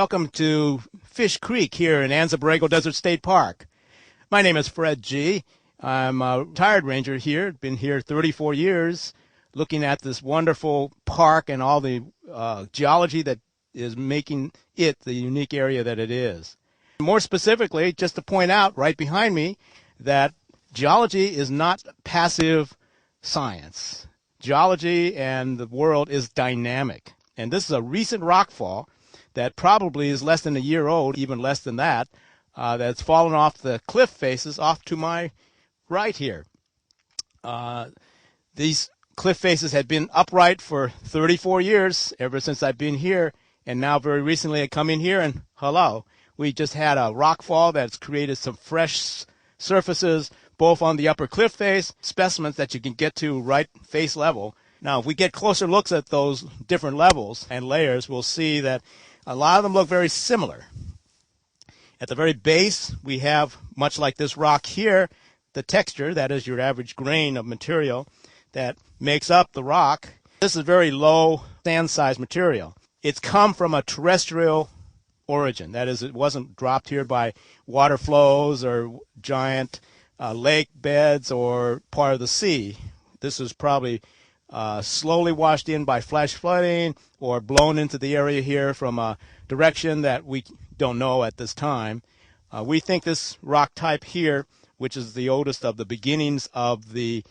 Welcome to Fish Creek here in Anza Borrego State Park. My name is Fred G. I'm a retired ranger here, been here 34 years, looking at this wonderful park and all the geology that is making it the unique area that it is. More specifically, just to point out right behind me that geology is not passive science. Geology and the world is dynamic. And this is a recent rockfall that probably is less than a year old, even less than that, that's fallen off the cliff faces off to my right here. These cliff faces had been upright for 34 years, ever since I've been here, and now very recently I come in here and hello, we just had a rockfall that's created some fresh surfaces, both on the upper cliff face, specimens that you can get to right face level. Now, if we get closer looks at those different levels and layers, we'll see that a lot of them look very similar. At the very base, we have, much like this rock here, the texture, that is your average grain of material that makes up the rock. This is very low sand-sized material. It's come from a terrestrial origin. That is, it wasn't dropped here by water flows or giant lake beds or part of the sea. This is probably slowly washed in by flash flooding or blown into the area here from a direction that we don't know at this time. We think this rock type here, which is the oldest of the beginnings of the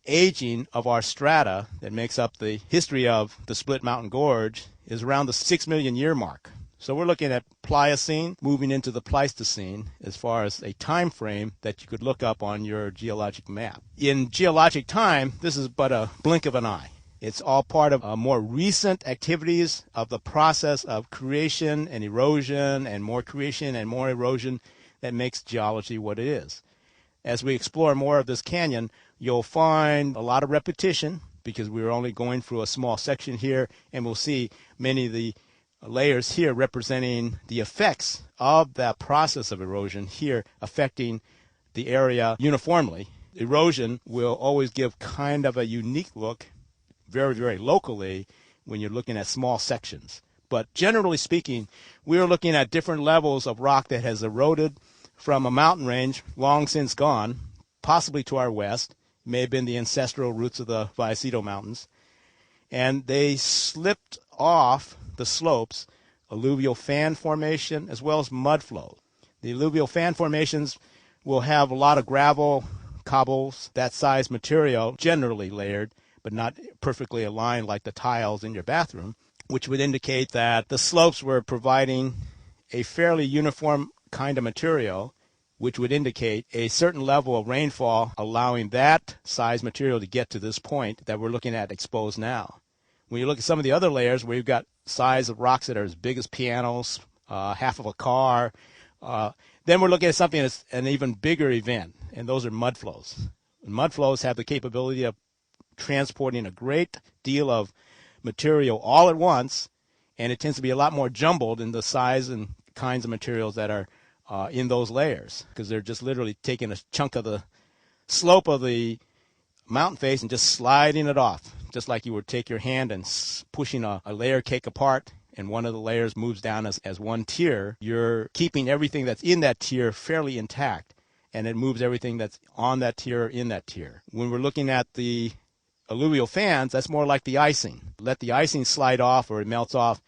aging of our strata that makes up the history of the Split Mountain Gorge, is around the 6 million year mark. So we're looking at Pliocene moving into the Pleistocene as far as a time frame that you could look up on your geologic map. In geologic time, this is but a blink of an eye. It's all part of more recent activities of the process of creation and erosion and more creation and more erosion that makes geology what it is. As we explore more of this canyon, you'll find a lot of repetition because we're only going through a small section here, and we'll see many of the layers here representing the effects of that process of erosion here affecting the area uniformly. Erosion will always give kind of a unique look very, very locally when you're looking at small sections. But generally speaking, we're looking at different levels of rock that has eroded from a mountain range long since gone, possibly to our west. It may have been the ancestral roots of the Vallecito Mountains. And they slipped off the slopes, alluvial fan formation, as well as mud flow. The alluvial fan formations will have a lot of gravel, cobbles, that size material, generally layered, but not perfectly aligned like the tiles in your bathroom, which would indicate that the slopes were providing a fairly uniform kind of material, which would indicate a certain level of rainfall, allowing that size material to get to this point that we're looking at exposed now. When you look at some of the other layers where you've got size of rocks that are as big as pianos, half of a car, then we're looking at something that's an even bigger event, and those are mud flows. Mud flows have the capability of transporting a great deal of material all at once, and it tends to be a lot more jumbled in the size and kinds of materials that are in those layers, because they're just literally taking a chunk of the slope of the mountain face and just sliding it off, just like you would take your hand and pushing a layer cake apart, and one of the layers moves down as one tier. You're keeping everything that's in that tier fairly intact, and it moves everything that's on that tier in that tier. When we're looking at the alluvial fans, that's more like the icing. Let the icing slide off or it melts off.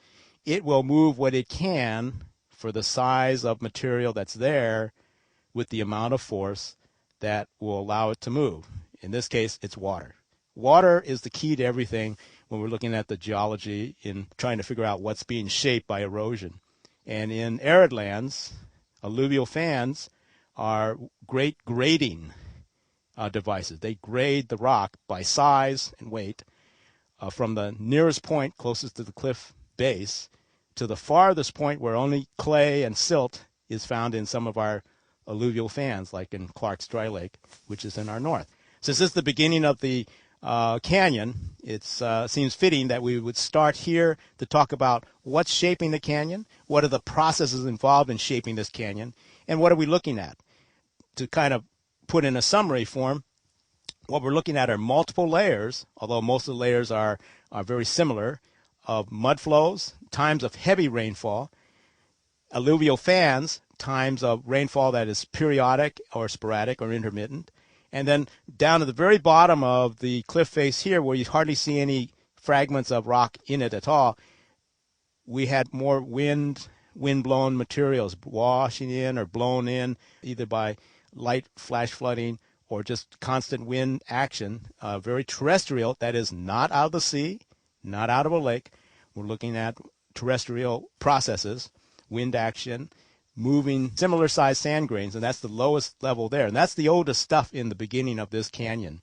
It will move what it can for the size of material that's there with the amount of force that will allow it to move. In this case, it's water. Water is the key to everything when we're looking at the geology in trying to figure out what's being shaped by erosion. And in arid lands, alluvial fans are great grading devices. They grade the rock by size and weight from the nearest point closest to the cliff base to the farthest point where only clay and silt is found in some of our alluvial fans, like in Clark's Dry Lake, which is in our north. Since this is the beginning of the canyon, it seems fitting that we would start here to talk about what's shaping the canyon, what are the processes involved in shaping this canyon, and what are we looking at. To kind of put in a summary form, what we're looking at are multiple layers, although most of the layers are very similar, of mud flows, times of heavy rainfall, alluvial fans times of rainfall that is periodic or sporadic or intermittent. And then down to the very bottom of the cliff face here, where you hardly see any fragments of rock in it at all, we had more wind-blown materials washing in or blown in, either by light flash flooding or just constant wind action. Very terrestrial, that is not out of the sea, not out of a lake. We're looking at terrestrial processes, wind action, moving similar sized sand grains, and that's the lowest level there. And that's the oldest stuff in the beginning of this canyon.